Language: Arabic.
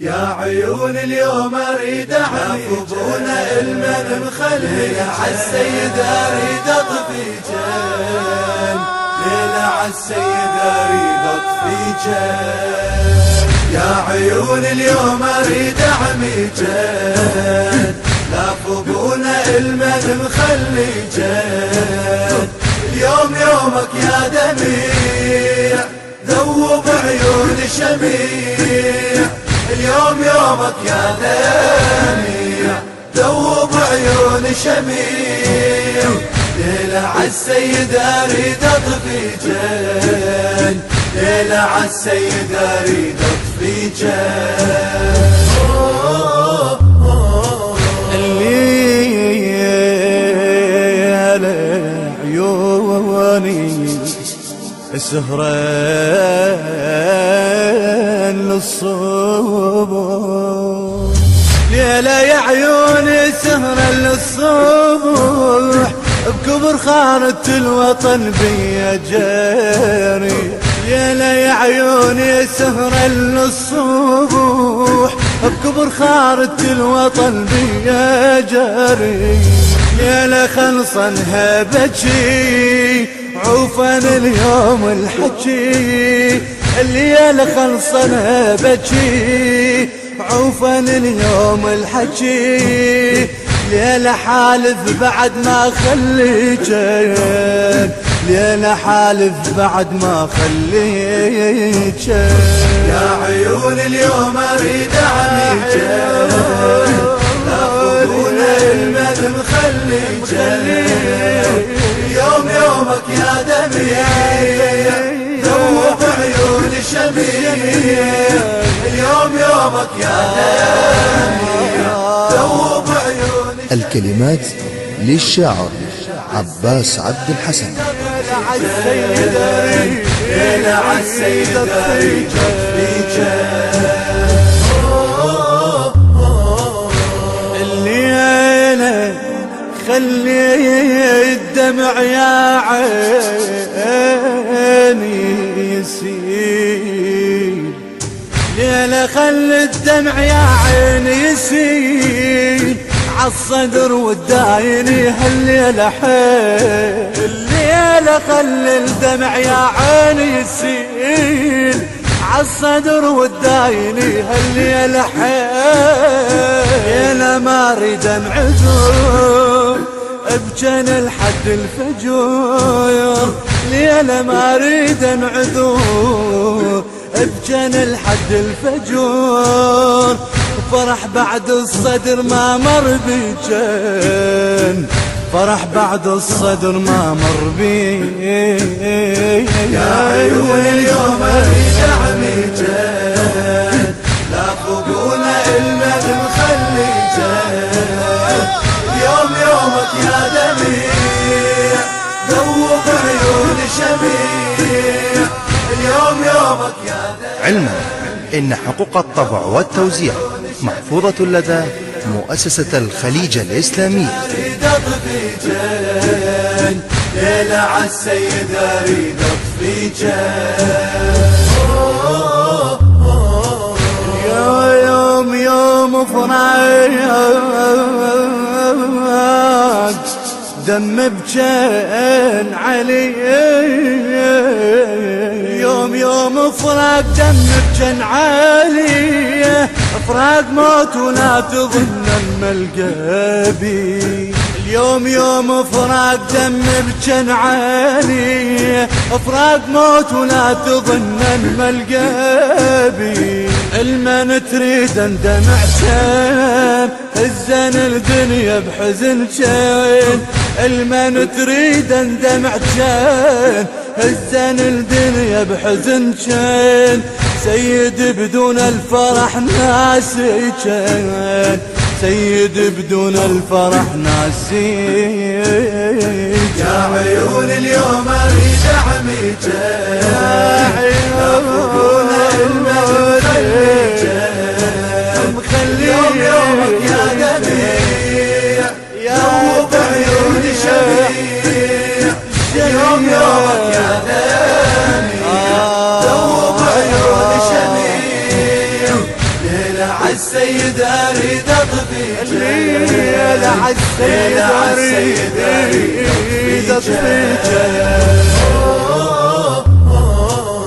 يا عيون اليوم اريد احفظونا المن مخلي عالسيد اريد اطفي جن ليلة عالسيد اريد اطفي جن يا عيون اليوم اريد اعمي جن لافظونا المن مخلي جن اليوم يومك يا دميع ذوب عيون شميع اليوم يومك يا دميع ذوب عيون شميع ليلة عالسيد اريد اطفي جن ليلة عالسيد اريد اطفي جن الليلة عيوني سهران للصبح ليلة يا عيوني سهران للصبح بكبر خارة الوطن بيا جاري ليلة يا عيوني سهران للصبح بكبر خارة الوطن بيا جاري ليلة خلصنها بجي عوفان اليوم الحكي الليلة خلصنا بجي عوفان اليوم الحكي ليلة حالف بعد ما خليجن ليلة حالف بعد ما خليجن يا عيون اليوم اريد اعميجن لافظونا المن مخلي جن اليوم يومك يا دميع ذوب عيون شميع اليوم يومك يا دميع ذوب عيون الكلمات للشاعر عباس عبد الحسن. ليلة عالسيد اريد اطفي الليلة خلي الدمع يا عيني يسيل ليلة خلي الدمع يا عيني يسيل عالصدر والدايني هالليلة حيل الليلة خلي الدمع يا عيني يسيل عالصدر والدايني هالليلة حيل ما اريد انعذر ابجن لحد الفجر ليلة ما اريد انعذر ابجن لحد الفجر فرح بعد الصدر ما مر بجن فرح بعد الصدر ما مر بي يا عيون اليوم اريد اعمي جن لافظونا المن مخلي جن اليوم يومك يا دميع ذوب عيون شميع اليوم يومك يا دميع. علما إن حقوق الطبع والتوزيع محفوظة لدى مؤسسة الخليج الإسلامية. اريد اطفي جن ليلة عالسيد اريد اطفي جن يوم فراق دم بجن علي يوم فراق دم بجن علي فراق موت ولا تظن الملقى بي اليوم فراق دم بجن علي فراق موت ولا تظن الملقى بي المن تريد اندمع شين هزن الدنيا بحزن شين المن تريد اندمع شين هزن الدنيا بحزن شين سيد بدون الفرح ناسي شين سيد بدون الفرح ناسي يا عيون اليوم اريد اعمي جن لافظونا المن مخلي اليوم يومك يا دميع ذوب عيون شميع اليوم يومك يا دميع ذوب عيون شميع ليلة عالسيد اريد اطفيك الليلة عالسيد اريد اطفيك